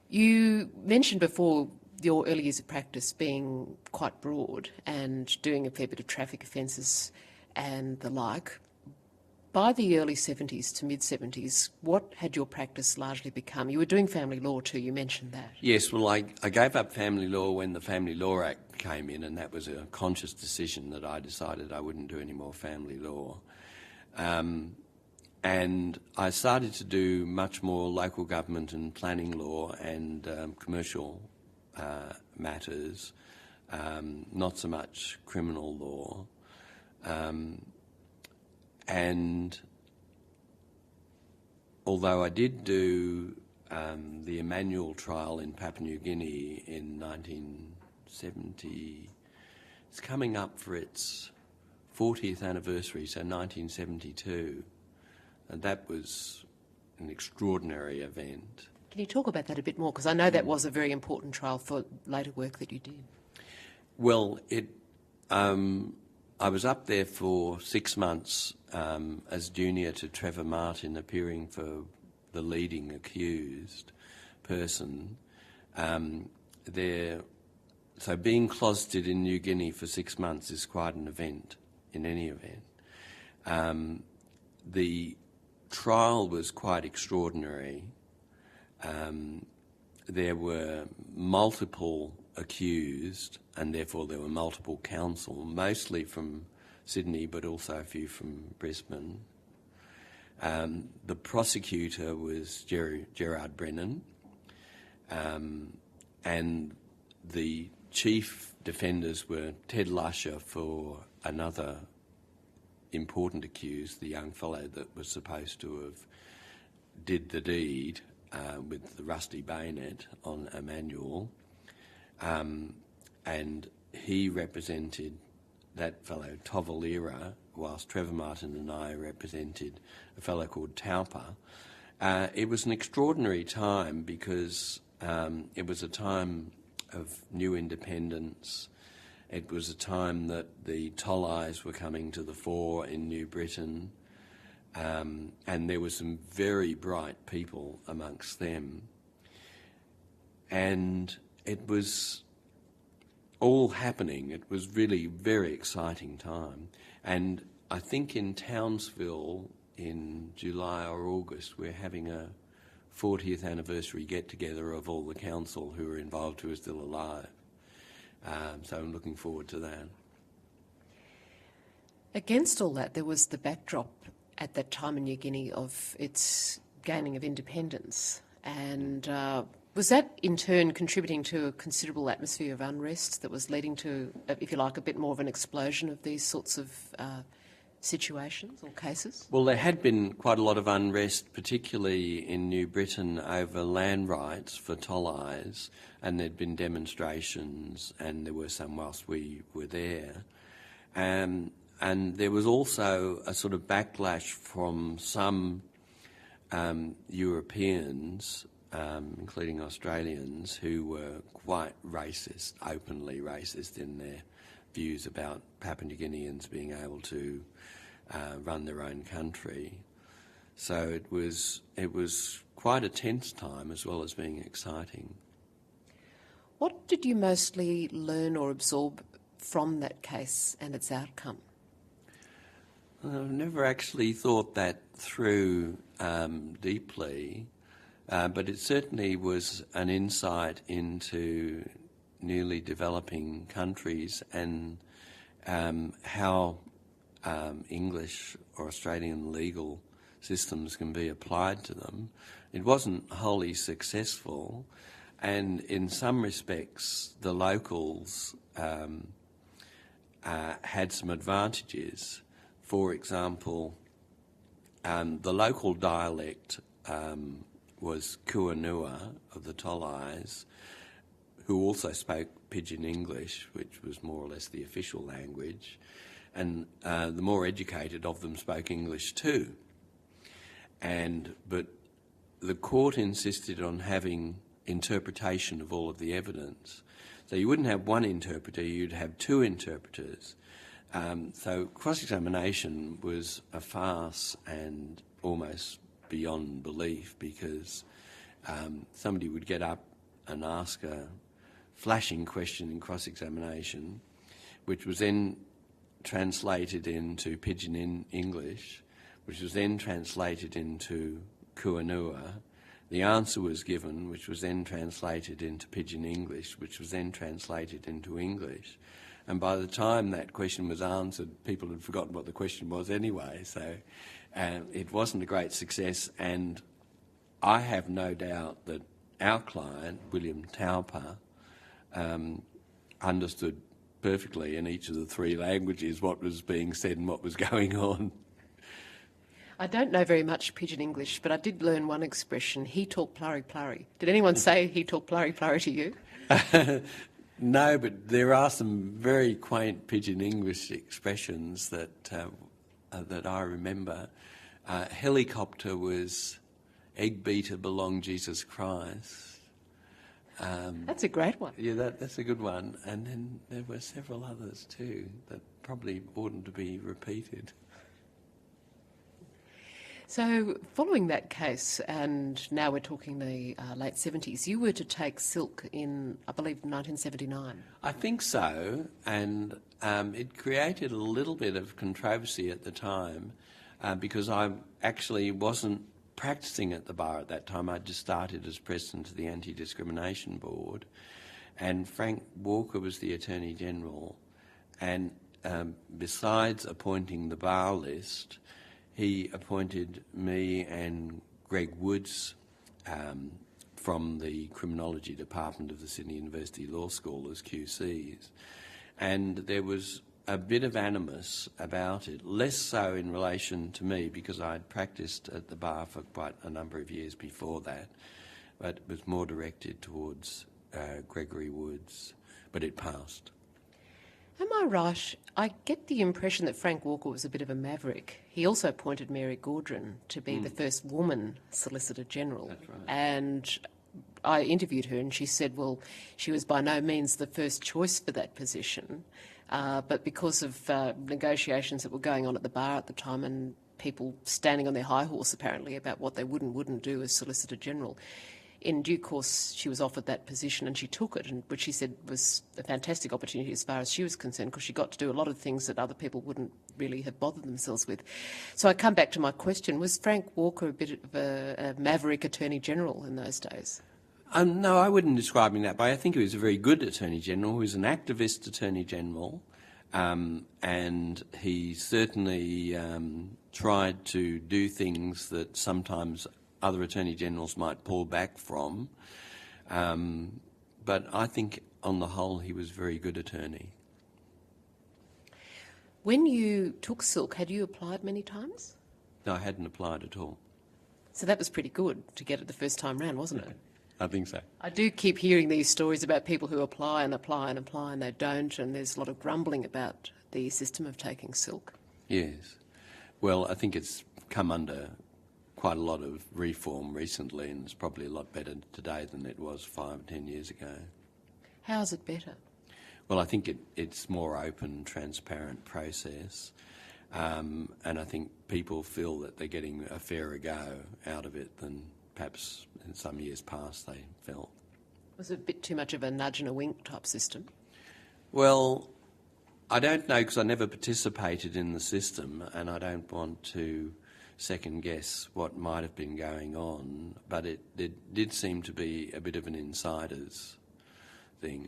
You mentioned before your early years of practice being quite broad and doing a fair bit of traffic offences and the like. By the early 70s to mid-70s, what had your practice largely become? You were doing family law too, you mentioned that. Yes, well, I gave up family law when the Family Law Act came in, and that was a conscious decision that I decided I wouldn't do any more family law. And I started to do much more local government and planning law and commercial matters, not so much criminal law. And although I did do the Emmanuel trial in Papua New Guinea in 1970, it's coming up for its 40th anniversary, so 1972, and that was an extraordinary event. Can you talk about that a bit more? Because I know that was a very important trial for later work that you did. Well, I was up there for 6 months as junior to Trevor Martin, appearing for the leading accused person. So being closeted in New Guinea for 6 months is quite an event, in any event. The trial was quite extraordinary. There were multiple accused, and therefore there were multiple counsel, mostly from Sydney but also a few from Brisbane. The prosecutor was Gerard Brennan, and the chief defenders were Ted Lusher for another important accused, the young fellow that was supposed to have did the deed with the rusty bayonet on Emmanuel, and he represented that fellow Tovalera, whilst Trevor Martin and I represented a fellow called Taupa. It was an extraordinary time because it was a time of new independence. It was a time that the Tolais were coming to the fore in New Britain, and there were some very bright people amongst them. And it was all happening. It was really a very exciting time. And I think in Townsville in July or August we're having a 40th anniversary get-together of all the council who are involved who are still alive. So I'm looking forward to that. Against all that, there was the backdrop at that time in New Guinea of its gaining of independence. And was that in turn contributing to a considerable atmosphere of unrest that was leading to, if you like, a bit more of an explosion of these sorts of situations or cases? Well, there had been quite a lot of unrest, particularly in New Britain, over land rights for Tolais, and there'd been demonstrations, and there were some whilst we were there. And there was also a sort of backlash from some Europeans, including Australians, who were quite racist, openly racist in their views about Papua New Guineans being able to run their own country. So it was quite a tense time as well as being exciting. What did you mostly learn or absorb from that case and its outcome? I've never actually thought that through deeply, but it certainly was an insight into newly developing countries and how English or Australian legal systems can be applied to them. It wasn't wholly successful, and in some respects the locals had some advantages. For example, the local dialect was Kuanua of the Tolais, who also spoke Pidgin English, which was more or less the official language, and the more educated of them spoke English too. But the court insisted on having interpretation of all of the evidence. So you wouldn't have one interpreter, you'd have two interpreters. So cross-examination was a farce and almost beyond belief, because somebody would get up and ask a flashing question in cross-examination, which was then translated into Pidgin English, which was then translated into Kuanua. The answer was given, which was then translated into Pidgin English, which was then translated into English. And by the time that question was answered, people had forgotten what the question was anyway. So it wasn't a great success. And I have no doubt that our client, William Tauper, understood perfectly in each of the three languages what was being said and what was going on. I don't know very much Pidgin English, but I did learn one expression, he talk plurry plurry. Did anyone say he talk plurry plurry to you? No, but there are some very quaint Pidgin English expressions that that I remember. Helicopter was egg beater belong Jesus Christ. That's a great one. Yeah, that's a good one. And then there were several others too that probably oughtn't to be repeated. So following that case, and now we're talking the late 70s, you were to take silk in, I believe, 1979. I think so, and it created a little bit of controversy at the time because I actually wasn't practising at the bar at that time. I just started as president of the Anti-Discrimination Board, and Frank Walker was the Attorney General, and besides appointing the bar list, he appointed me and Greg Woods from the Criminology Department of the Sydney University Law School as QCs. And there was a bit of animus about it, less so in relation to me because I'd practised at the bar for quite a number of years before that, but it was more directed towards Gregory Woods, but it passed. Am I right? I get the impression that Frank Walker was a bit of a maverick. He also appointed Mary Gaudron to be the first woman Solicitor General. That's right. And I interviewed her and she said, well, she was by no means the first choice for that position, but because of negotiations that were going on at the bar at the time and people standing on their high horse apparently about what they would and wouldn't do as Solicitor General, in due course, she was offered that position and she took it, and which she said was a fantastic opportunity as far as she was concerned because she got to do a lot of things that other people wouldn't really have bothered themselves with. So I come back to my question, was Frank Walker a bit of a maverick Attorney General in those days? No, I wouldn't describe him that way. I think he was a very good Attorney General. He was an activist Attorney General, and he certainly tried to do things that sometimes other Attorney Generals might pull back from. But I think on the whole he was a very good attorney. When you took silk, had you applied many times? No, I hadn't applied at all. So that was pretty good to get it the first time round, wasn't it? I think so. I do keep hearing these stories about people who apply and apply and apply and they don't, and there's a lot of grumbling about the system of taking silk. Yes. Well, I think it's come under quite a lot of reform recently, and it's probably a lot better today than it was 5 or 10 years ago. How is it better? Well, I think it's more open, transparent process, and I think people feel that they're getting a fairer go out of it than perhaps in some years past they felt. Was it a bit too much of a nudge and a wink type system? Well, I don't know because I never participated in the system and I don't want to second guess what might have been going on, but it did seem to be a bit of an insider's thing.